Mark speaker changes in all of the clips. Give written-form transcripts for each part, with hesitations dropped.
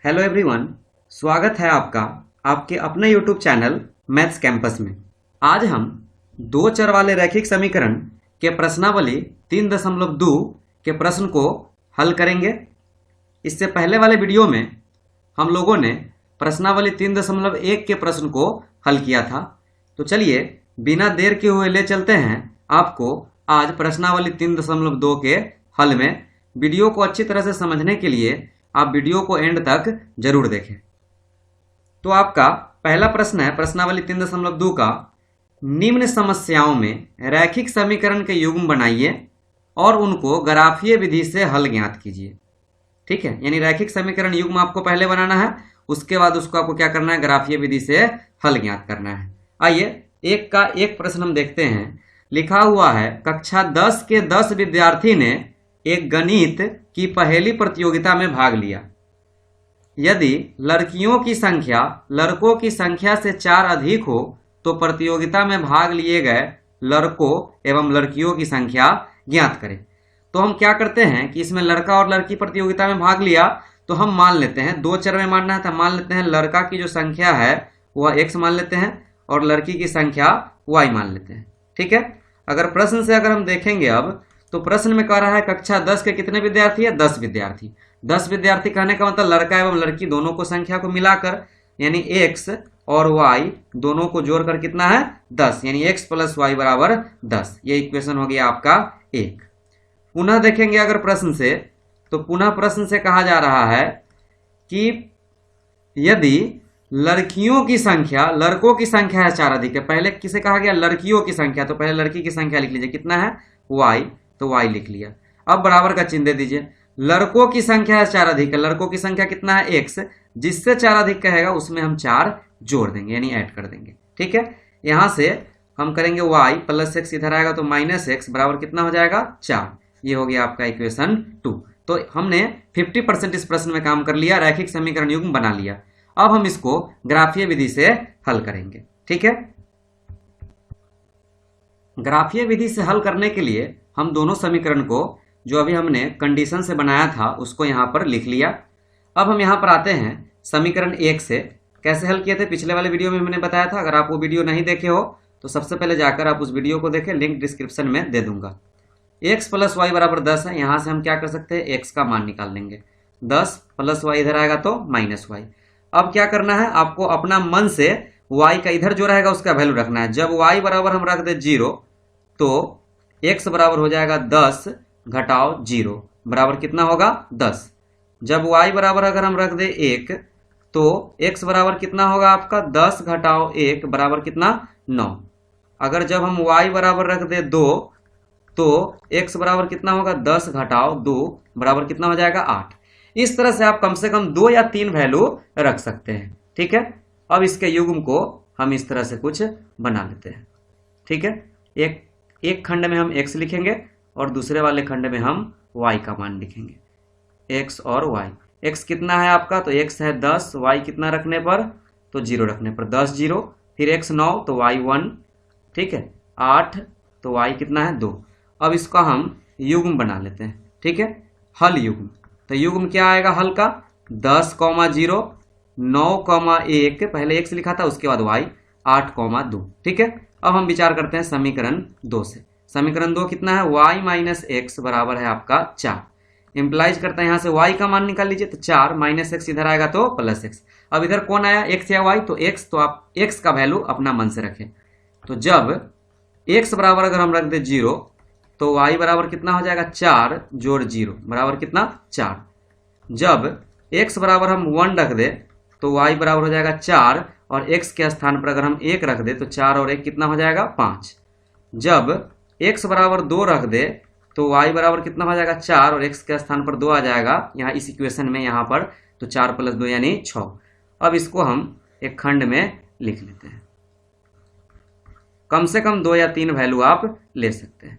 Speaker 1: Hello everyone, स्वागत है आपका आपके अपने यूट्यूब चैनल मैथ्स कैंपस में। आज हम दो चर वाले रैखिक समीकरण के प्रश्नावली 3.2 के प्रश्न को हल करेंगे। इससे पहले वाले वीडियो में हम लोगों ने प्रश्नावली 3.1 के प्रश्न को हल किया था। तो चलिए बिना देर के हुए ले चलते हैं आपको आज प्रश्नावली 3.2 के हल में। वीडियो को अच्छी तरह से समझने के लिए आप वीडियो को एंड तक जरूर देखें। तो आपका पहला प्रश्न है प्रश्नावली 3.2 का, निम्न समस्याओं में रैखिक समीकरण के युग्म बनाइए और उनको ग्राफीय विधि से हल ज्ञात कीजिए। ठीक है, यानी रैखिक समीकरण युग्म आपको पहले बनाना है, उसके बाद उसको आपको क्या करना है, ग्राफीय विधि से हल ज्ञात करना है। आइए एक का एक प्रश्न हम देखते हैं। लिखा हुआ है, कक्षा 10 के 10 विद्यार्थी ने एक गणित की पहेली प्रतियोगिता में भाग लिया। यदि लड़कियों की संख्या लड़कों की संख्या से 4 अधिक हो तो प्रतियोगिता में भाग लिए गए लड़कों एवं लड़कियों की संख्या ज्ञात करें। तो हम क्या करते हैं कि इसमें लड़का और लड़की प्रतियोगिता में भाग लिया, तो हम मान लेते हैं, दो चर में मानना है तो मान लेते हैं लड़का की जो संख्या है वह x मान लेते हैं और लड़की की संख्या y मान लेते हैं। ठीक है, अगर प्रश्न से अगर हम देखेंगे अब, तो प्रश्न में कह रहा है कक्षा 10 के कितने विद्यार्थी है, 10 विद्यार्थी। 10 विद्यार्थी कहने का मतलब लड़का एवं लड़की दोनों को संख्या को मिलाकर यानी x और y दोनों को जोड़कर कितना है, 10, यानी x + y बराबर 10। ये इक्वेशन हो गया आपका एक। पुनः देखेंगे अगर प्रश्न से, तो पुनः प्रश्न से कहा जा रहा है कि यदि लड़कियों की संख्या लड़कों की संख्या है 4 अधिक है। पहले किसे कहा गया, लड़कियों की संख्या, तो पहले लड़की की संख्या लिख लीजिए, कितना है y, तो y लिख लिया। अब बराबर का चिन्ह दे दीजिए। लड़कों की संख्या है 4 अधिक है, लड़कों की संख्या कितना है x, जिससे 4 अधिक कहेगा उसमें हम 4 जोड़ देंगे यानी ऐड कर देंगे। ठीक है, यहां से हम करेंगे y + x, इधर आएगा तो -x बराबर कितना हो जाएगा 4। ये हो गया आपका इक्वेशन 2। तो हमने 50% इस प्रश्न में काम कर लिया, रैखिक समीकरण युग्म बना लिया। अब हम इसको ग्राफीय विधि से हल करेंगे। ठीक है, ग्राफीय विधि से हल करने के लिए हम दोनों समीकरण को जो अभी हमने कंडीशन से बनाया था उसको यहाँ पर लिख लिया। अब हम यहाँ पर आते हैं समीकरण 1 से कैसे हल किए थे, पिछले वाले वीडियो में मैंने बताया था। अगर आप वो वीडियो नहीं देखे हो तो सबसे पहले जाकर आप उस वीडियो को देखें, लिंक डिस्क्रिप्शन में दे दूंगा। x + y बराबर 10 है, यहाँ से हम क्या कर सकते हैं, x का मान निकाल लेंगे। 10 + y इधर आएगा तो -y। अब क्या करना है, आपको अपना मन से y का इधर जो रहेगा उसका वैल्यू रखना है। जब y बराबर हम रख दे 0 तो x बराबर हो जाएगा 10 घटाओ 0 बराबर कितना होगा 10। जब y बराबर अगर हम रख दे 1 तो x बराबर कितना होगा आपका 10 घटाओ 1 बराबर कितना 9। अगर जब हम y बराबर रख दे 2 तो x बराबर कितना होगा 10 घटाओ 2 बराबर कितना हो जाएगा 8। इस तरह से आप कम से कम 2 या 3 वैल्यू रख सकते हैं। ठीक है, अब इसके युग्म को हम इस तरह से कुछ बना लेते हैं। ठीक है, एक खंड में हम x लिखेंगे और दूसरे वाले खंड में हम y का मान लिखेंगे, x और y। x कितना है आपका, तो x है 10, y कितना रखने पर, तो 0 रखने पर 10 0, फिर x 9 तो y 1, ठीक है 8 तो y कितना है 2। अब इसका हम युग्म बना लेते हैं। ठीक है, हल युग्म, तो युग्म क्या आएगा हल का, 10, 0, 9, 1, पहले x लिखा था उसके बाद y, 8, 2। ठीक है, अब हम विचार करते हैं समीकरण 2 से। समीकरण 2 कितना है, y - x बराबर है आपका 4। इंप्लाइज करते हैं यहाँ से y का मान निकाल लीजिए, तो 4 -x इधर आएगा तो +x। अब इधर कौन आया, x या y, तो x, तो आप x का वैल्यू अपना मन से रखें। तो जब x बराबर अगर हम रख दे 0 तो y बराबर कितना हो जाएगा 4 जोड़ 0 बराबर कितना 4। जब x बराबर हम 1 रख दे तो y बराबर हो जाएगा 4 और x के स्थान पर अगर हम 1 रख दे तो 4 और 1 कितना हो जाएगा 5। जब x बराबर 2 रख दे तो y बराबर कितना हो जाएगा 4 और x के स्थान पर 2 आ जाएगा यहाँ इस इक्वेशन में, यहाँ पर तो 4 + 2 यानी 6। अब इसको हम एक खंड में लिख लेते हैं। कम से कम 2 या 3 वैल्यू आप ले सकते हैं।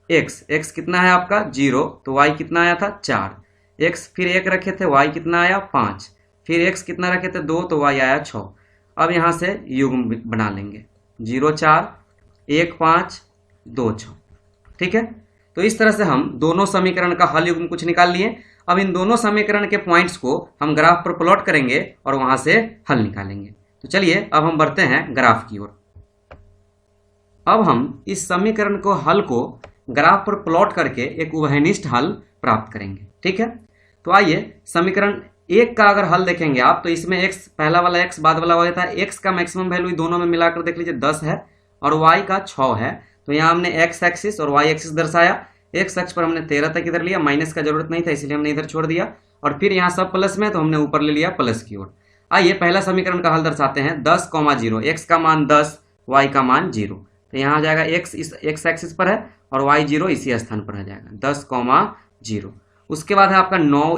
Speaker 1: x कितना है आपका 0, तो y कितना आया था 4, x फिर 1 रखे थे, y कितना आया 5, फिर x कितना रखे थे 2, तो y आया 6। अब यहाँ से युग्म बना लेंगे, 0 4, 1 5, 2 6। ठीक है, तो इस तरह से हम दोनों समीकरण का हल युग्म कुछ निकाल लिए। अब इन दोनों समीकरण के पॉइंट्स को हम ग्राफ पर प्लॉट करेंगे और वहां से हल निकालेंगे। तो चलिए अब हम बढ़ते हैं ग्राफ की ओर। अब हम इस समीकरण को हल को ग्राफ पर प्लॉट करके एक उभयनिष्ठ हल प्राप्त करेंगे। ठीक है, तो आइए समीकरण 1 का अगर हल देखेंगे आप, तो इसमें x पहला वाला x बाद वाला y था। x का मैक्सिमम वैल्यू दोनों में मिलाकर देख लीजिए 10 है और y का 6 है। तो यहाँ हमने x एक्सिस और y एक्सिस दर्शाया। x अक्ष पर हमने 13 तक इधर लिया, माइनस का जरूरत नहीं था इसलिए हमने इधर छोड़ दिया, और फिर यहाँ सब प्लस में तो हमने ऊपर ले लिया प्लस की ओर। आइए पहला समीकरण का हल दर्शाते हैं। 10,0 x का मान 10, y का मान 0। तो यहाँ आ जाएगा x इस x एक्सिस पर है और y 0 इसी स्थान पर आ जाएगा, 10,0। उसके बाद है आपका 9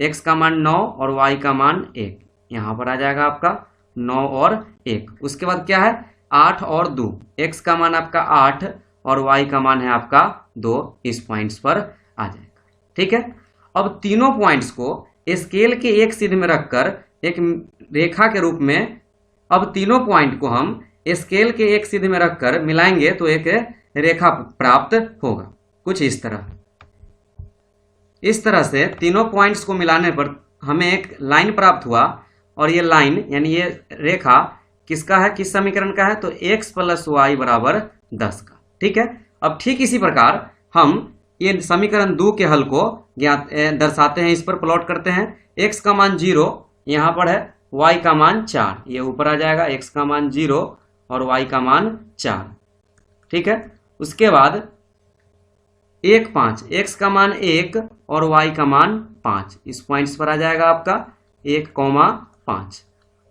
Speaker 1: x का मान 9 और y का मान 1, यहाँ पर आ जाएगा आपका 9 और 1। उसके बाद क्या है 8 और 2, x का मान आपका 8 और y का मान है आपका 2, इस पॉइंट्स पर आ जाएगा। ठीक है, अब तीनों पॉइंट्स को स्केल के एक सिरे में रखकर एक रेखा के रूप में, अब तीनों पॉइंट को हम स्केल के एक सिरे में रखकर मिलाएंगे तो एक रेखा प्राप्त होगा कुछ इस तरह। इस तरह से तीनों पॉइंट्स को मिलाने पर हमें एक लाइन प्राप्त हुआ, और ये लाइन यानी ये रेखा किसका है, किस समीकरण का है, तो x प्लस वाई बराबर 10 का। ठीक है, अब ठीक इसी प्रकार हम ये समीकरण 2 के हल को ज्ञात दर्शाते हैं, इस पर प्लॉट करते हैं। x का मान 0 यहाँ पर है, y का मान 4, ये ऊपर आ जाएगा, x का मान 0 और y का मान 4। ठीक है, उसके बाद 1, 5, x का मान 1 और y का मान 5, इस पॉइंट्स पर आ जाएगा आपका 1,5।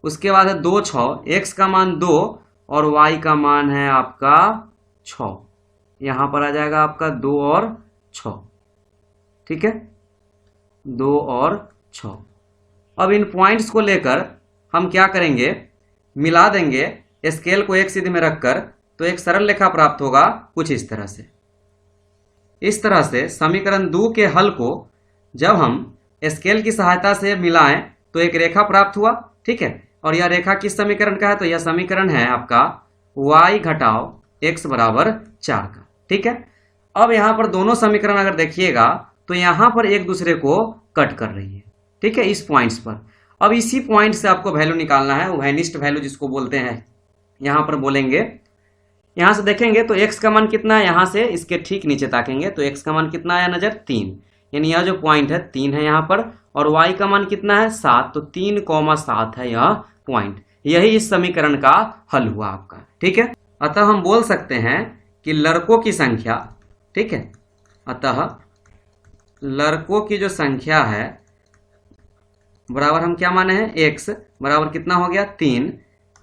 Speaker 1: उसके बाद है 2, 6, x का मान 2 और y का मान है आपका 6, यहाँ पर आ जाएगा आपका 2 और 6। ठीक है, 2 और 6। अब इन पॉइंट्स को लेकर हम क्या करेंगे, मिला देंगे स्केल को एक सीधे में रखकर, तो एक सरल रेखा प्राप्त होगा कुछ इस तरह से। इस तरह से समीकरण 2 के हल को जब हम स्केल की सहायता से मिलाएं तो एक रेखा प्राप्त हुआ। ठीक है, और यह रेखा किस समीकरण का है, तो यह समीकरण है आपका y घटाओ x बराबर 4 का। ठीक है, अब यहाँ पर दोनों समीकरण अगर देखिएगा तो यहाँ पर एक दूसरे को कट कर रही है। ठीक है, इस पॉइंट्स पर। अब इसी पॉइंट से आपको वैल्यू निकालना है, उभयनिष्ठ वैल्यू जिसको बोलते हैं, यहाँ पर बोलेंगे। यहाँ से देखेंगे तो x का मान कितना है, यहाँ से इसके ठीक नीचे ताकेंगे तो x का मान कितना आया नजर, 3, यानी यह जो पॉइंट है 3 है यहाँ पर, और y का मान कितना है 7, तो 3,7 है यह पॉइंट। यही इस समीकरण का हल हुआ आपका। ठीक है, अतः हम बोल सकते हैं कि लड़कों की संख्या, ठीक है, अतः लड़कों की जो संख्या है बराबर हम क्या माने हैं, x बराबर कितना हो गया 3,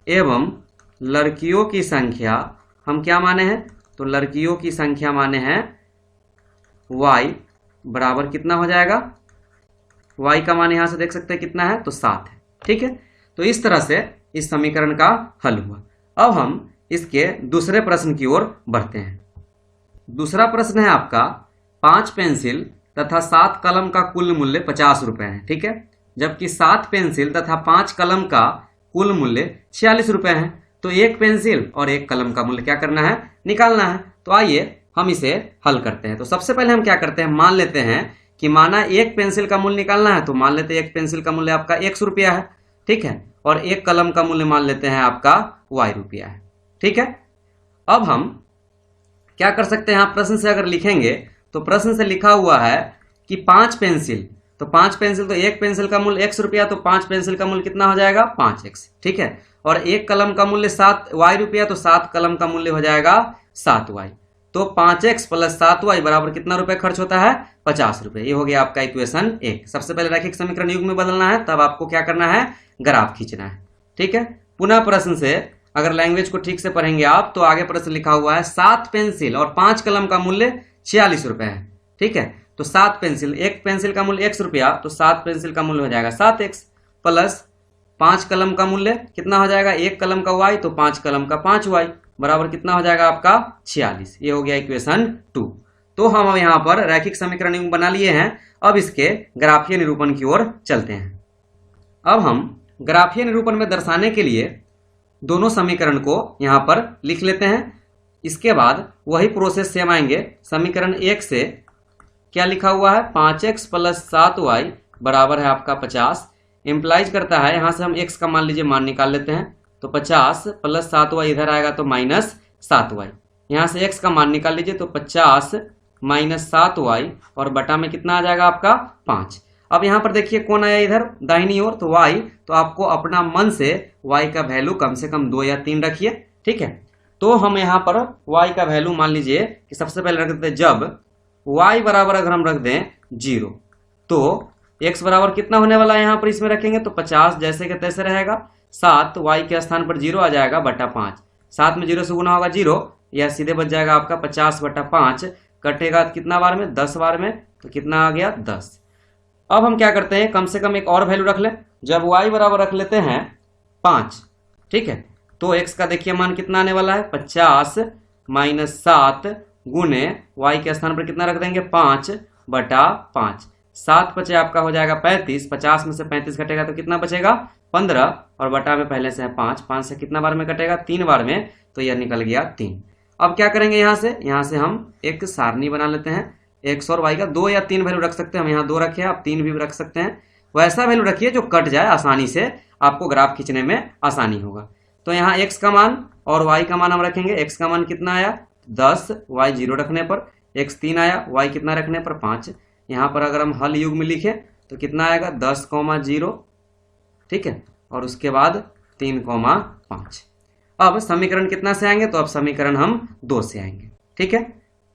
Speaker 1: एवं लड़कियों की संख्या हम क्या माने हैं, तो लड़कियों की संख्या माने हैं y बराबर कितना हो जाएगा, y का मान यहां से देख सकते हैं कितना है, तो 7 है। ठीक है, तो इस तरह से इस समीकरण का हल हुआ। अब हम इसके दूसरे प्रश्न की ओर बढ़ते हैं। दूसरा प्रश्न है आपका 5 पेंसिल तथा 7 कलम का कुल मूल्य 50 रुपए है। ठीक है, जबकि 7 पेंसिल तथा 5 कलम का कुल मूल्य 46 रुपए है। तो एक पेंसिल और एक कलम का मूल्य क्या करना है, निकालना है। तो आइए हम इसे हल करते हैं। तो सबसे पहले हम क्या करते हैं, मान लेते हैं कि माना एक पेंसिल का मूल्य निकालना है, तो मान लेते हैं एक पेंसिल का मूल्य आपका 100 रुपया है। ठीक है, और एक कलम का मूल्य मान लेते हैं आपका y रुपया है। ठीक है, अब हम क्या कर सकते हैं, आप प्रश्न से अगर लिखेंगे तो प्रश्न से लिखा हुआ है कि 5 पेंसिल, तो 5 पेंसिल, तो एक पेंसिल का मूल्य 100 रुपया, तो 5 पेंसिल का मूल्य कितना हो जाएगा 5x। ठीक है, और एक कलम का मूल्य 7y रुपया, तो 7 कलम का मूल्य हो जाएगा 7y। तो 5x प्लस 7y बराबर कितना रुपए खर्च होता है, 50 रुपए। ये हो गया आपका इक्वेशन 1। सबसे पहले रैखिक समीकरण युग्म में बदलना है, तब आपको क्या करना है, ग्राफ खींचना है। ठीक है, पुनः प्रश्न से अगर लैंग्वेज को ठीक से पढ़ेंगे आप तो आगे प्रश्न लिखा हुआ है 7 पेंसिल और 5 कलम का मूल्य 46 रुपए है। ठीक है, तो 7 पेंसिल, एक पेंसिल का मूल्य 100 रुपया, तो 7 पेंसिल का मूल्य हो जाएगा 7x, प्लस 5 कलम का मूल्य कितना हो जाएगा, एक कलम का y, तो 5 कलम का 5y बराबर कितना हो जाएगा आपका 46। ये हो गया इक्वेशन 2। तो हम यहाँ पर रैखिक समीकरण युग्म बना लिए हैं। अब इसके ग्राफीय निरूपण की ओर चलते हैं। अब हम ग्राफीय निरूपण में दर्शाने के लिए दोनों समीकरण को यहाँ पर लिख लेते हैं। इसके बाद वही प्रोसेस सेम आएंगे। समीकरण 1 से क्या लिखा हुआ है, 5x प्लस 7y बराबर है आपका 50। इम्प्लाइज करता है, यहाँ से हम x का मान लीजिए मान निकाल लेते हैं, तो 50 प्लस 7y इधर आएगा तो माइनस 7y। यहाँ से x का मान निकाल लीजिए, तो 50 माइनस 7y और बटा में कितना आ जाएगा आपका 5। अब यहाँ पर देखिए कौन आया इधर दाहिनी ओर, तो y। तो आपको अपना मन से y का वैल्यू कम से कम 2 या 3 रखिए, ठीक है। तो हम यहाँ पर y का वैल्यू मान लीजिए कि सबसे पहले रख देते हैं, जब y बराबर अगर हम रख दें 0 तो x बराबर कितना होने वाला है, यहाँ पर इसमें रखेंगे तो 50 जैसे के तैसे रहेगा। 7 y के स्थान पर 0 आ जाएगा बटा 5। 7 में 0 से गुना होगा 0, यह सीधे बच जाएगा आपका 50 बटा 5। कटेगा कितना बार में, 10 बार में, तो कितना आ गया 10। अब हम क्या करते हैं, कम से कम एक और वैल्यू रख लें। जब y बराबर रख लेते हैं 5, ठीक है, तो x का देखिए मान कितना आने वाला है, 50 माइनस 7 गुने y के स्थान पर कितना रख देंगे, 5 बटा 5। 7 बचे आपका हो जाएगा 35। 50 में से 35 घटेगा तो कितना बचेगा 15, और बटा में पहले से है 5। 5 से कितना बार में कटेगा, 3 बार में, तो यह निकल गया 3। अब क्या करेंगे, यहाँ से हम एक सारणी बना लेते हैं। x और y का 2 या 3 वैल्यू रख सकते हैं, हम यहाँ 2 रखे हैं, आप 3 भी रख सकते हैं। वैसा वैल्यू रखिए जो कट जाए आसानी से, आपको ग्राफ खींचने में आसानी होगा। तो यहाँ x का मान और y का मान हम रखेंगे। x का मान कितना आया 10, y 0 रखने पर, x 3 आया, y कितना रखने पर 5। यहाँ पर अगर हम हल युग में लिखें तो कितना आएगा 10,0, ठीक है, और उसके बाद 3,5। अब समीकरण कितना से आएंगे, तो अब समीकरण हम 2 से आएंगे, ठीक है।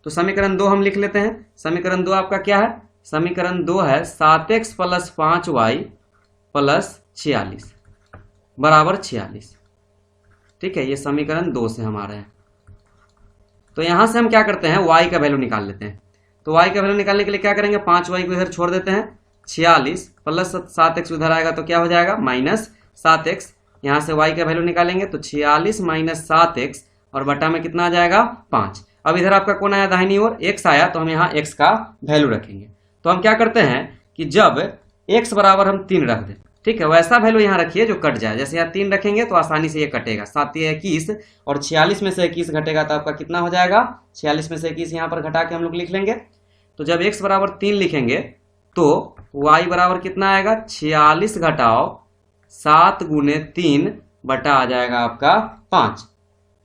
Speaker 1: तो समीकरण 2 हम लिख लेते हैं। समीकरण 2 आपका क्या है, समीकरण 2 है 7x प्लस 5y प्लस 46 बराबर 46, ठीक है। ये समीकरण 2 से हम आ रहे हैं। तो यहां से हम क्या करते हैं, y का वैल्यू निकाल लेते हैं। तो y का वैल्यू निकालने के लिए क्या करेंगे, 5y को इधर छोड़ देते हैं, 46 प्लस 7x उधर आएगा तो क्या हो जाएगा माइनस 7x। यहाँ से y का वैल्यू निकालेंगे तो 46 माइनस 7x और बटा में कितना आ जाएगा 5। अब इधर आपका कौन आया दाहिनी ओर, x आया, तो हम यहाँ x का वैल्यू रखेंगे। तो हम क्या करते हैं कि जब x बराबर हम 3 रख दें, ठीक है, वैसा वैल्यू यहाँ रखिए जो कट जाए। जैसे यहाँ 3 रखेंगे तो आसानी से ये कटेगा, 7 21 और 46 में से 21 घटेगा तो आपका कितना हो जाएगा, 46 में से 21 यहाँ पर घटा के हम लोग लिख लेंगे। तो जब x बराबर 3 लिखेंगे तो y बराबर कितना आएगा, 46 घटाओ 7 गुने 3 बटा आ जाएगा आपका 5,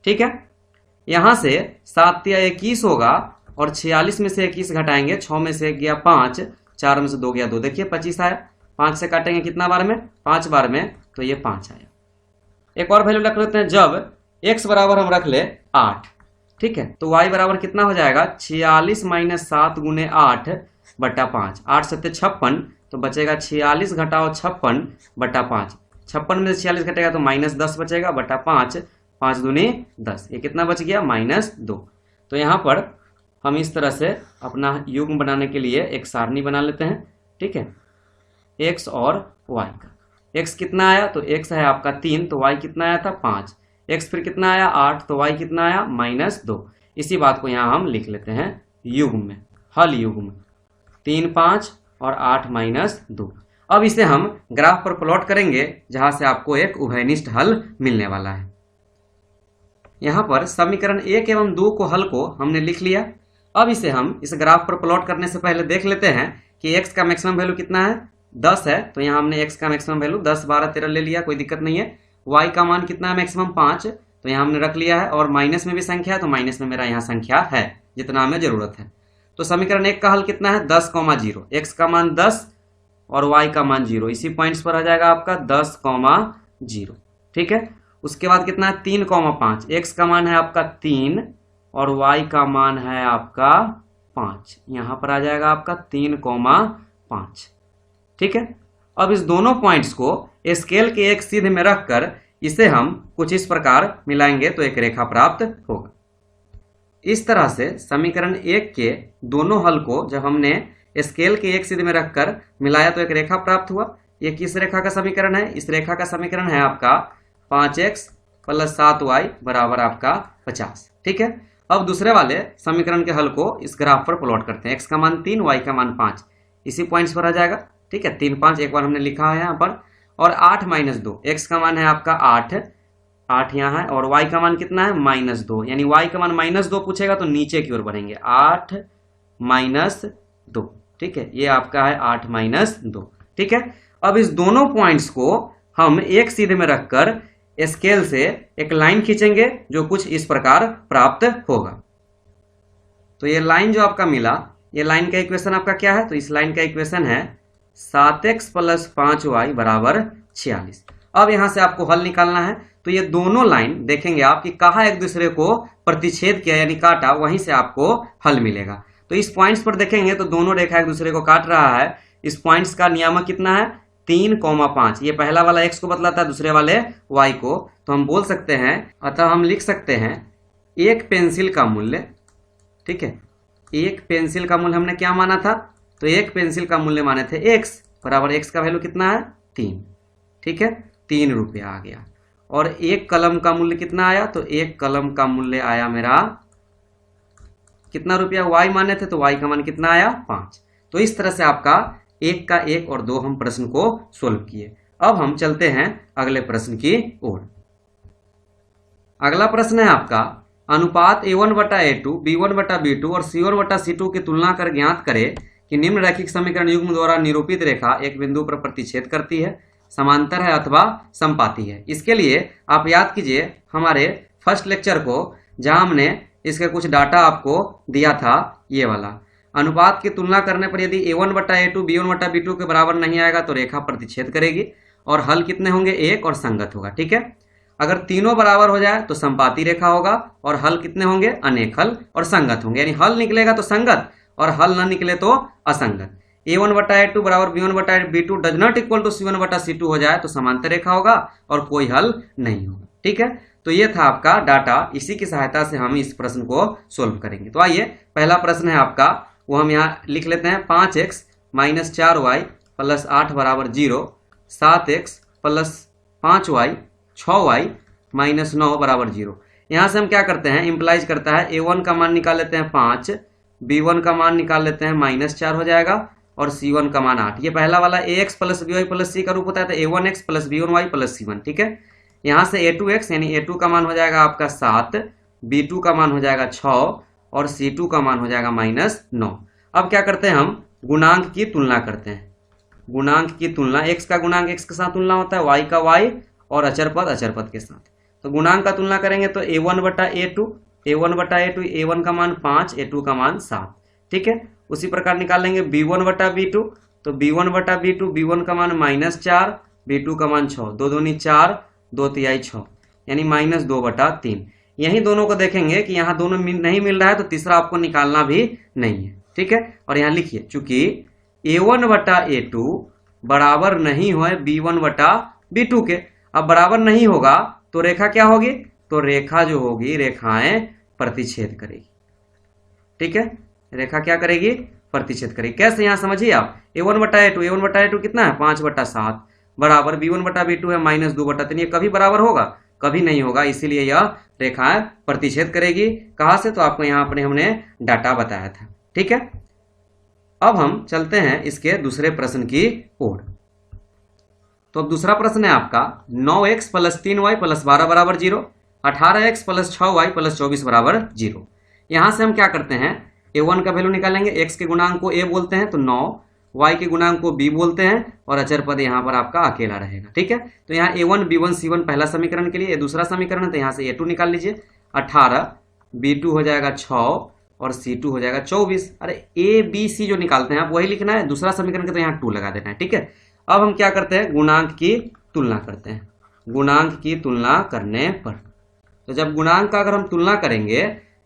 Speaker 1: ठीक है। यहाँ से 7 या 21 होगा और 46 में से 21 घटाएंगे, 6 में से 1 गया 5, 4 में से 2 गया 2, देखिए 25 आया। 5 से काटेंगे कितना बार में, 5 बार में, तो ये 5 आया। एक और वैल्यू रख लेते हैं, जब x बराबर हम रख ले 8, ठीक है, तो y बराबर कितना हो जाएगा 46 माइनस 7 गुने 8 बटा 5। 8 सत्ते 56, तो बचेगा 46 घटाओ 56 बटा 5। 56 में से 46 घटेगा तो माइनस 10 बचेगा बटा 5, 5 दूनी 10, ये कितना बच गया -2। तो यहाँ पर हम इस तरह से अपना युग्म बनाने के लिए एक सारणी बना लेते हैं, ठीक है, x और y का। x कितना आया, तो x है आपका 3, तो y कितना आया था 5। x फिर कितना आया 8, तो y कितना आया -2। इसी बात को यहाँ हम लिख लेते हैं युग्म में, हल युग्म 3 5 और 8 -2। अब इसे हम ग्राफ पर प्लॉट करेंगे जहां से आपको एक उभयनिष्ठ हल मिलने वाला है। यहाँ पर समीकरण 1 एवं 2 को हल को हमने लिख लिया। अब इसे हम इस ग्राफ पर प्लॉट करने से पहले देख लेते हैं कि x का मैक्सिमम वैल्यू कितना है, 10 है, तो यहाँ हमने x का मैक्सिमम वैल्यू 10 12 13 ले लिया, कोई दिक्कत नहीं है। y का मान कितना है मैक्सिमम 5, तो यहाँ हमने रख लिया है, और माइनस में भी संख्या है तो माइनस में मेरा यहाँ संख्या है जितना हमें जरूरत है। तो समीकरण 1 का हल कितना है 10,0, x का मान 10 और y का मान 0, इसी पॉइंट्स पर आ जाएगा आपका 10,0, ठीक है। उसके बाद कितना है 3,5, x का मान है आपका 3 और y का मान है आपका 5, यहाँ पर आ जाएगा आपका 3,5, ठीक है। अब इस दोनों पॉइंट्स को स्केल के एक सीध में रखकर इसे हम कुछ इस प्रकार मिलाएंगे तो एक रेखा प्राप्त होगा। इस तरह से समीकरण 1 के दोनों हल को जब हमने स्केल के एक सीध में रखकर मिलाया तो एक रेखा प्राप्त हुआ। ये किस रेखा का समीकरण है, इस रेखा का समीकरण है आपका 5x प्लस 7y बराबर आपका 50, ठीक है। अब दूसरे वाले समीकरण के हल को इस ग्राफ पर प्लॉट करते हैं। x का मान 3, y का मान 5, इसी पॉइंट्स पर आ जाएगा, ठीक है। 3 5 एक बार हमने लिखा है यहाँ पर, और 8 -2, x का मान है आपका 8 8 यहाँ है और y का मान कितना है -2, यानी y का मान -2 पूछेगा तो नीचे की ओर बढ़ेंगे 8 -2। ठीक है, ये आपका है 8 -2। ठीक है, अब इस दोनों पॉइंट्स को हम एक सीधे में रखकर स्केल से एक लाइन खींचेंगे जो कुछ इस प्रकार प्राप्त होगा। तो ये लाइन जो आपका मिला, ये लाइन का इक्वेशन आपका क्या है, तो इस लाइन का इक्वेशन है 7x + 5y = 46। अब यहां से आपको हल निकालना है। तो ये दोनों लाइन देखेंगे आप कि कहाँ एक दूसरे को प्रतिच्छेद किया यानी काटा, वहीं से आपको हल मिलेगा। तो इस पॉइंट्स पर देखेंगे तो दोनों रेखा एक दूसरे को काट रहा है। इस पॉइंट्स का नियामक कितना है 3,5। ये पहला वाला x को बतलाता है, दूसरे वाले y को। तो हम बोल सकते हैं, अतः हम लिख सकते हैं एक पेंसिल का मूल्य, ठीक है, एक पेंसिल का मूल्य हमने क्या माना था, तो एक पेंसिल का मूल्य माने थे x बराबर x का वैल्यू कितना है 3। ठीक है, 3 रुपया आ गया। और एक कलम का मूल्य कितना आया, तो एक कलम का मूल्य आया मेरा कितना रुपया, y माने थे तो y का मान कितना आया 5। तो इस तरह से आपका 1 का 1 और 2 हम प्रश्न को सोल्व किए। अब हम चलते हैं अगले प्रश्न की ओर। अगला प्रश्न है आपका, अनुपात a1/a2, b1/b2 और c1/c2 की तुलना कर ज्ञात करें कि निम्न रैखिक समीकरण युग्म द्वारा निरूपित रेखा एक बिंदु पर प्रतिच्छेद करती है, समांतर है अथवा समपाती है। इसके लिए आप याद कीजिए हमारे फर्स्ट लेक्चर को, जहां हमने इसके कुछ डाटा आपको दिया था, ये वाला। अनुपात की तुलना करने पर यदि a1/a2 b1/b2 के बराबर नहीं आएगा तो रेखा प्रतिच्छेद करेगी और हल कितने होंगे 1 और संगत होगा। ठीक है, अगर तीनों बराबर हो जाए तो समपाती रेखा होगा और हल कितने होंगे अनेक हल और संगत होंगे, यानी हल निकलेगा तो संगत और हल न निकले तो असंगत। a1/a2 बराबर b1/b2 does not equal to c1/c2 हो जाए तो समांतर रेखा होगा और कोई हल नहीं होगा। ठीक है, तो ये था आपका डाटा, इसी की सहायता से हम इस प्रश्न को सोल्व करेंगे। तो आइए पहला प्रश्न है आपका, वो हम यहाँ लिख लेते हैं। 5x - 4y + 8 = 0, 7x + 5y 6y - 9 = 0। यहाँ से हम क्या करते हैं, इम्प्लाइज करता है a1 का मान निकाल लेते हैं 5, b1 का मान निकाल लेते हैं -4 हो जाएगा और c1 का मान 8। ये पहला वाला ax + by + c का रूप होता है, तो a1x + b1y + c1। ठीक है, यहाँ से a2x यानी a2 का मान हो जाएगा आपका 7, b2 का मान हो जाएगा 6 और c2 का मान हो जाएगा -9। अब क्या करते हैं, हम गुणांक की तुलना करते हैं। गुणांक की तुलना, x का गुणांक x के साथ तुलना होता है, y का y और अचर पद के साथ। तो गुणांक का तुलना करेंगे तो a1/a2, a1 का मान 5, a2 का मान 7। ठीक है, उसी प्रकार निकाल लेंगे b1/b2, तो b1/b2 b1 का मान -4, b2 का मान 6, 2 दूनी 4, 2 तिहाई 6, यानी -2/3। यही दोनों को देखेंगे कि यहाँ दोनों नहीं मिल रहा है तो तीसरा आपको निकालना भी नहीं है। ठीक है, और यहाँ लिखिए, चूंकि a1/a2 बराबर नहीं हो b1/b2 के, अब बराबर नहीं होगा तो रेखा क्या होगी, तो रेखा जो होगी, रेखाएं प्रतिच्छेद करेगी। ठीक है, रेखा क्या करेगी, प्रतिच्छेद करेगी। कैसे, यहाँ समझिए आप, a1/a2 कितना है 5/7 बराबर b1/b2 है -2/3। ये कभी बराबर होगा, कभी नहीं होगा, इसीलिए यह रेखाएं प्रतिच्छेद करेगी। कहाँ से, तो आपको यहाँ पर हमने डाटा बताया था। ठीक है, अब हम चलते हैं इसके दूसरे प्रश्न की ओर। तो अब दूसरा प्रश्न है आपका, 9x + 3y + 12 = 0, 18x + 6y + 24 = 0। यहाँ से हम क्या करते हैं, a1 का वैल्यू निकालेंगे, x के गुणांक को a बोलते हैं तो 9, y के गुणांक को b बोलते हैं और अचर पद यहाँ पर आपका अकेला रहेगा। ठीक है, तो यहाँ a1 b1 c1 पहला समीकरण के लिए, ये दूसरा समीकरण है तो यहाँ से a2 निकाल लीजिए, 18, b2 हो जाएगा 6 और c2 हो जाएगा 24। अरे a b c जो निकालते हैं आप वही लिखना है, दूसरा समीकरण के तो यहाँ 2 लगा देना है। ठीक है, अब हम क्या करते हैं, गुणांक की तुलना करते हैं। गुणांक की तुलना करने पर, तो जब गुणांक का अगर हम तुलना करेंगे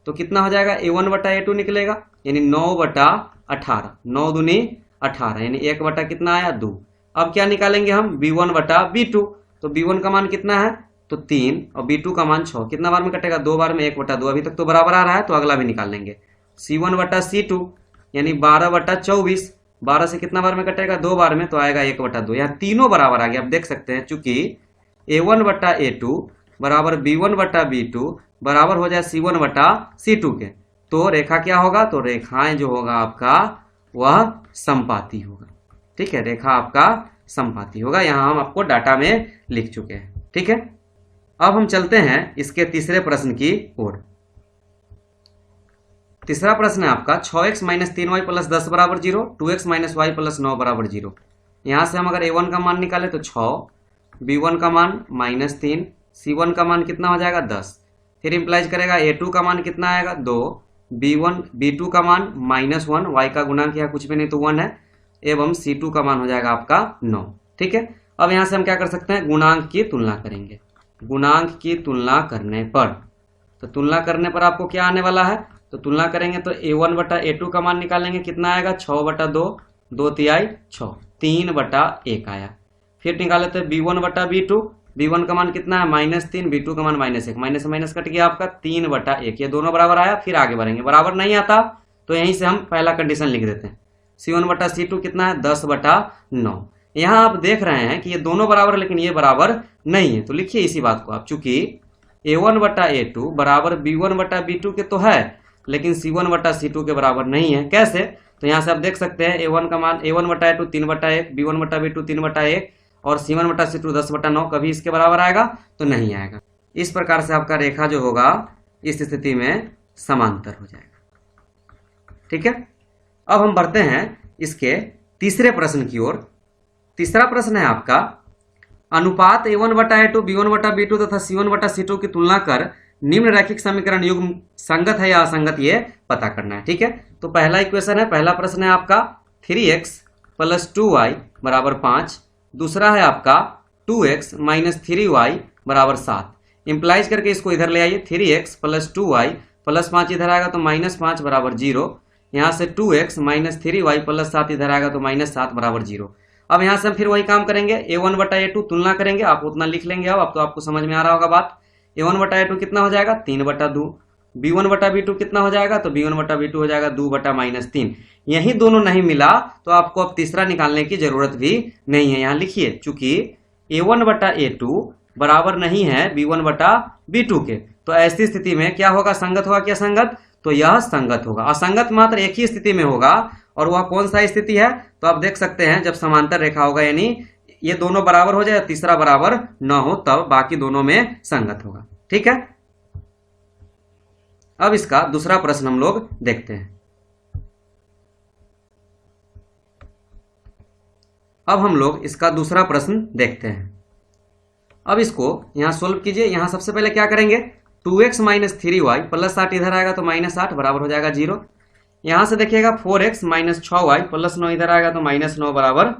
Speaker 1: तो कितना हो जाएगा, a1/a2 निकलेगा, यानी 9/18, 9 दूनी 18, यानी 1 कितना आया 2। अब क्या निकालेंगे हम, b1/b2, तो b1 का मान कितना है, तो 3 और b2 का मान 6, कितना बार में कटेगा, 2 बार में 1/2, अभी तक तो बराबर आ रहा है तो अगला भी निकाल लेंगे। c1/c2 यानी 12/24, 12 से कितना बार में कटेगा, 2 बार में, तो आएगा 1/2। यहाँ तीनों बराबर आ गया। आप देख सकते हैं, चूंकि a1/a2 बराबर b1/b2 बराबर हो जाए c1/c2 के, तो रेखा क्या होगा, तो रेखाएं जो होगा आपका वह समपाती होगा। ठीक है, रेखा आपका समपाती होगा। यहाँ हम आपको डाटा में लिख चुके हैं। ठीक है, अब हम चलते हैं इसके तीसरे प्रश्न की ओर। तीसरा प्रश्न है आपका 6x माइनस 3y प्लस 10 बराबर 0, 2x माइनस वाई प्लस 9 बराबर 0। यहाँ से हम अगर a1 का मान निकालें तो 6, b1 का मान -3, c1 का मान कितना हो जाएगा 10। फिर इंप्लाइज करेगा a2 का मान कितना आएगा 2, b2 का मान -1, y का गुणांक यहाँ कुछ भी नहीं तो 1 है, एवं c2 का मान हो जाएगा आपका 9। ठीक है, अब यहाँ से हम क्या कर सकते हैं, गुणांक की तुलना करेंगे। गुणांक की तुलना करने पर, तो तुलना करने पर आपको क्या आने वाला है, तो तुलना करेंगे तो a1 बटा a2 का मान निकालेंगे, कितना आएगा 6 बटा 2, 2 तिहाई 6, 3 बटा 1 आया। फिर निकाले तो b1 बटा b2, b1 का मान कितना है -3, b2 का मान -1, माइनस माइनस कट गया आपका 3 बटा 1, ये दोनों बराबर आया। फिर आगे बढ़ेंगे, बराबर नहीं आता तो यहीं से हम पहला कंडीशन लिख देते हैं, c1 बटा c2 कितना है 10 बटा 9। यहाँ आप देख रहे हैं कि ये दोनों बराबर है लेकिन ये बराबर नहीं है, तो लिखिए इसी बात को आप, चूंकि a1 बटा a2 बराबर b1 बटा b2 के तो है लेकिन c1 बटा c2 के बराबर नहीं है। कैसे, तो यहाँ से आप देख सकते हैं a1 का मान a1 बटा a2 3 बटा 1, b1 बटा b2 3 बटा 1 और c1 बटा c2 10 बटा 9, कभी इसके बराबर आएगा तो नहीं आएगा। इस प्रकार से आपका रेखा जो होगा इस स्थिति में समांतर हो जाएगा। ठीक है, अब हम बढ़ते हैं इसके तीसरे प्रश्न की ओर। तीसरा प्रश्न है आपका, अनुपात a1 बटा a2 b1 बटा b2 तथा c1 बटा c2 की तुलना कर निम्न रैखिक समीकरण युग्म संगत है या असंगत ये पता करना है। ठीक है, तो पहला इक्वेशन है, पहला प्रश्न है आपका 3x प्लस 2y बराबर 5, दूसरा है आपका 2x माइनस 3y बराबर 7। इंप्लाइज करके इसको इधर ले आइए, 3x प्लस 2y प्लस 5 इधर आएगा तो -5 बराबर 0, यहाँ से 2x माइनस 3y प्लस 7 इधर आएगा तो -7 बराबर 0। अब यहाँ से हम फिर वही काम करेंगे, a1 बटा a2 तुलना करेंगे, आप उतना लिख लेंगे। अब तो आपको समझ में आ रहा होगा बात। a1 बटा a2 कितना हो जाएगा 3 बटा 2, b1 बटा b2 कितना हो जाएगा, तो b1 बटा b2 हो जाएगा 2 बटा -3। यही दोनों नहीं मिला तो आपको अब तीसरा निकालने की जरूरत भी नहीं है। यहाँ लिखिए, चूंकि a1 बटा a2 बराबर नहीं है b1 बटा b2 के, तो ऐसी स्थिति में क्या होगा, संगत होगा क्या असंगत, तो यह संगत होगा। असंगत मात्र एक ही स्थिति में होगा, और वह कौन सा स्थिति है, तो आप देख सकते हैं जब समांतर रेखा होगा, यानी ये दोनों बराबर हो जाए, तीसरा बराबर न हो, तब बाकी दोनों में संगत होगा। ठीक है, अब इसका दूसरा प्रश्न हम लोग देखते हैं। अब हम लोग इसका दूसरा प्रश्न देखते हैं। अब इसको यहां सोल्व कीजिए। यहां सबसे पहले क्या करेंगे, 2x माइनस 3y प्लस 8 इधर आएगा तो -8 बराबर हो जाएगा 0। यहां से देखिएगा 4x माइनस 6y प्लस 9 इधर आएगा तो -9 बराबर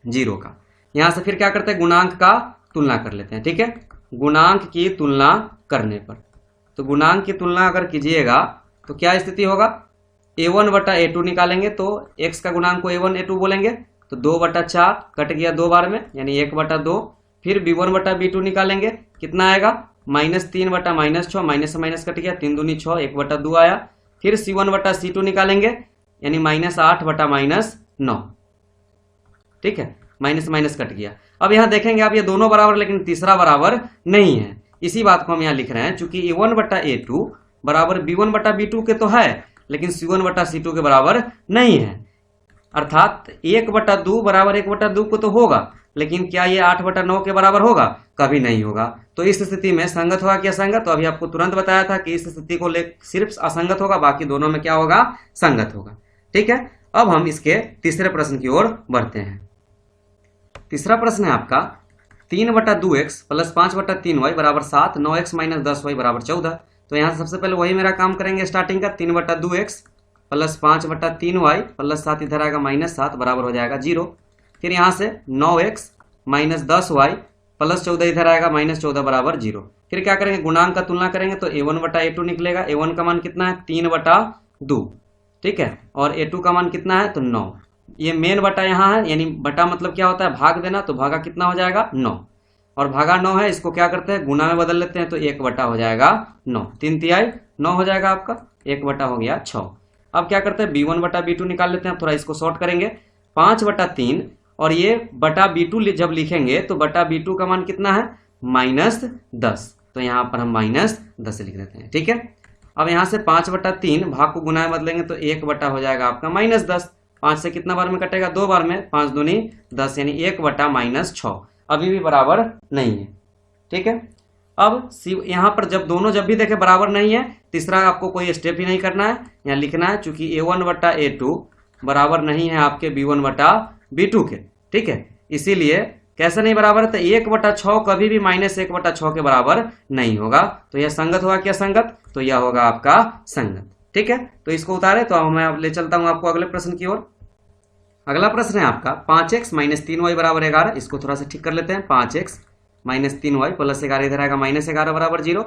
Speaker 1: 0 का। यहां से फिर क्या करते हैं, गुणांक का तुलना कर लेते हैं। ठीक है, गुणांक की तुलना करने पर, तो गुणांक की तुलना अगर कीजिएगा तो क्या स्थिति होगा, a1 बटा a2 निकालेंगे तो x का गुणांक को a1 a2 बोलेंगे, तो 2 बटा 4 कट गया 2 बार में, यानी 1 बटा 2। फिर b1 बटा b2 निकालेंगे, कितना आएगा -3 बटा -6, माइनस से माइनस कट गया, 3 दूनी 6, 1 बटा 2 आया। फिर c1 बटा c2 निकालेंगे, यानी -8 बटा -9। ठीक है, माइनस माइनस कट गया। अब यहाँ देखेंगे आप, ये दोनों बराबर लेकिन तीसरा बराबर नहीं है, इसी बात को हम यहाँ लिख रहे हैं। चूंकि a1 बटा a2 बराबर b1 बटा b2 के तो है लेकिन c1 बटा c2 के बराबर नहीं है, अर्थात 1 बटा 2 बराबर 1 बटा 2 को तो होगा, लेकिन क्या ये 8 बटा 9 के बराबर होगा, कभी नहीं होगा। तो इस स्थिति में संगत होगा क्या असंगत, तो अभी आपको तुरंत बताया था कि इस स्थिति को ले सिर्फ असंगत होगा, बाकी दोनों में क्या होगा, संगत होगा। ठीक है, अब हम इसके तीसरे प्रश्न की ओर बढ़ते हैं। तीसरा प्रश्न है आपका 3 बटा 2x प्लस 5 बटा 3y बराबर 7, 9x माइनस 10y बराबर 14। तो यहाँ सबसे पहले वही मेरा काम करेंगे स्टार्टिंग का, 3 बटा 2x प्लस 5 बटा 3y प्लस 7 इधर आएगा -7 बराबर हो जाएगा 0। फिर यहाँ से 9x माइनस 10y प्लस 14 इधर आएगा -14 बराबर 0। फिर क्या करेंगे, गुणांक का तुलना करेंगे तो a1 बटा a2 निकलेगा। a1 का मान कितना है 3 बटा 2, ठीक है, और a2 का मान कितना है तो 9। ये मेन बटा यहाँ है, यानी बटा मतलब क्या होता है, भाग देना, तो भागा कितना हो जाएगा 9, और भागा 9 है, इसको क्या करते हैं गुना में बदल लेते हैं, तो 1 बटा हो जाएगा 9, 3 तिहाई 9 हो जाएगा आपका, 1 बटा हो गया 6। अब क्या करते हैं, b1 बटा b2 निकाल लेते हैं, थोड़ा इसको शॉर्ट करेंगे, 5 बटा 3, और ये बटा b2 जब लिखेंगे तो बटा b2 का मान कितना है -10, तो यहाँ पर हम -10 लिख देते हैं। ठीक है, अब यहाँ से 5 बटा 3 भाग को गुना में बदलेंगे तो 1 बटा हो जाएगा आपका -10, 5 से कितना बार में कटेगा, 2 बार में, 5 दूनी 10, यानी 1 बटा -6, अभी भी बराबर नहीं है। ठीक है, अब यहाँ पर जब भी देखे बराबर नहीं है, तीसरा आपको कोई स्टेप ही नहीं करना है, यहाँ लिखना है चूंकि a1 बटा a2 बराबर नहीं है आपके b1 बटा b2 के, ठीक है। इसीलिए कैसे नहीं बराबर है, तो 1/6 कभी भी -1/6 के बराबर नहीं होगा, तो यह संगत होगा क्या संगत, तो यह होगा आपका संगत, ठीक है। तो इसको उतारे तो अब मैं ले चलता हूं आपको अगले प्रश्न की ओर। अगला प्रश्न है आपका 5x - 3y बराबर 11। इसको थोड़ा सा ठीक कर लेते हैं। 5x - 3y प्लस 11 इधर आएगा -11 बराबर 0,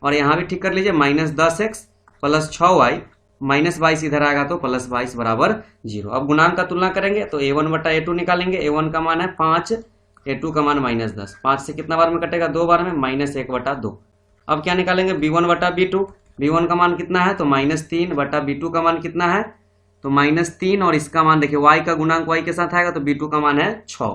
Speaker 1: और यहाँ भी ठीक कर लीजिए -10x प्लस 6y -22 इधर आएगा तो +22 बराबर 0। अब गुणांक का तुलना करेंगे तो a1 बटा a2 निकालेंगे। a1 का मान है 5, a2 का मान -10। 5 से कितना बार में कटेगा, 2 बार में, -1/2। अब क्या निकालेंगे, b1 बटा b2। b1 का मान कितना है, तो -3 बटा b2 का मान कितना है, तो -3, और इसका मान देखिए y का गुणांक y के साथ आएगा तो b2 का मान है 6,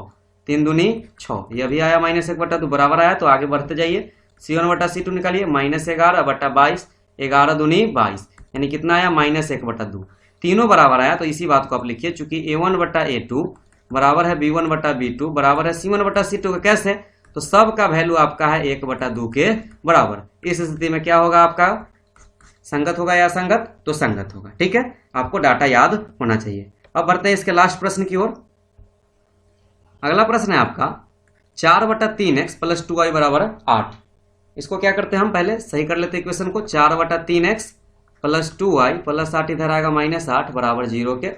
Speaker 1: 3 दूनी 6, यह भी आया -1/2 बराबर आया। तो आगे बढ़ते जाइए, c1 बटा c2 निकालिए, -11 बटा 22, 11 दूनी 22, यानी कितना आया, -1/2। तीनों बराबर आया, तो इसी बात को आप लिखिए, चूंकि a1 बटा a2 बराबर है b1 बटा b2 बराबर है c1 बटा c2 का। कैसे, तो सब का वैल्यू आपका है 1/2 के बराबर। इस स्थिति में क्या होगा, आपका संगत होगा या असंगत, तो संगत होगा, ठीक है। आपको डाटा याद होना चाहिए। अब बढ़ते हैं इसके लास्ट प्रश्न की ओर। अगला प्रश्न है आपका 4/3x प्लस 2y बराबर 8। इसको क्या करते हैं, हम पहले सही कर लेते हैं इक्वेशन को। 4/3x प्लस 2y प्लस 8 इधर आएगा -8 बराबर 0 के।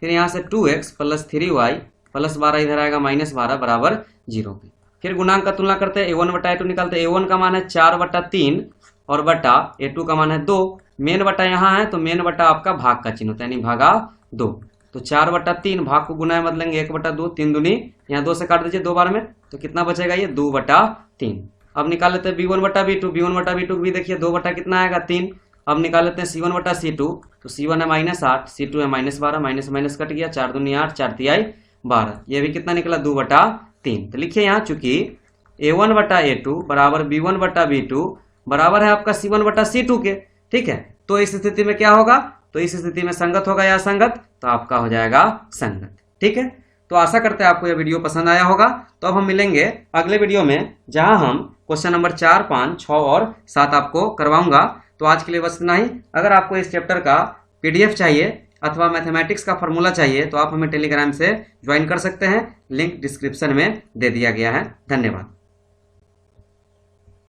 Speaker 1: फिर यहाँ से 2x प्लस 3y प्लस 12 इधर आएगा -12 बराबर 0 के। फिर गुणांक का तुलना करते हैं, a1 बटा a2 निकालते हैं। a1 का मान है 4/3 और बटा a2 का मान है 2। मेन बटा यहाँ है तो मेन बटा आपका भाग का चिन्ह होता है, यानी भागा 2। तो 4/3 भाग को गुना मत लेंगे 1/2, 3 दूनी, यहाँ 2 से काट दीजिए 2 बार में, तो कितना बचेगा, ये 2/3। अब निकाल लेते हैं b1 बटा b2। b1 बटा b2 भी देखिए 2 बटा कितना आएगा, 3। अब निकाल लेते हैं c1 बटा c2। तो c1 है -8, c2 है -12, माइनस माइनस कट गया, 4 दूनी 8, 4 तिहाई 12, ये भी कितना निकला, 2/3। तो लिखिए यहाँ चूंकि a1 बटा a2 बराबर b1 बटा b2 बराबर है आपका c1 बटा c2 के, ठीक है। तो इस स्थिति में क्या होगा, तो इस स्थिति में संगत होगा या असंगत, तो आपका हो जाएगा संगत, ठीक है। तो आशा करते हैं आपको यह वीडियो पसंद आया होगा। तो अब हम मिलेंगे अगले वीडियो में, जहां हम क्वेश्चन नंबर 4, 5, 6 और 7 आपको करवाऊंगा। तो आज के लिए बस इतना ही। अगर आपको इस चैप्टर का PDF चाहिए अथवा मैथमेटिक्स का फॉर्मूला चाहिए तो आप हमें टेलीग्राम से ज्वाइन कर सकते हैं, लिंक डिस्क्रिप्शन में दे दिया गया है। धन्यवाद।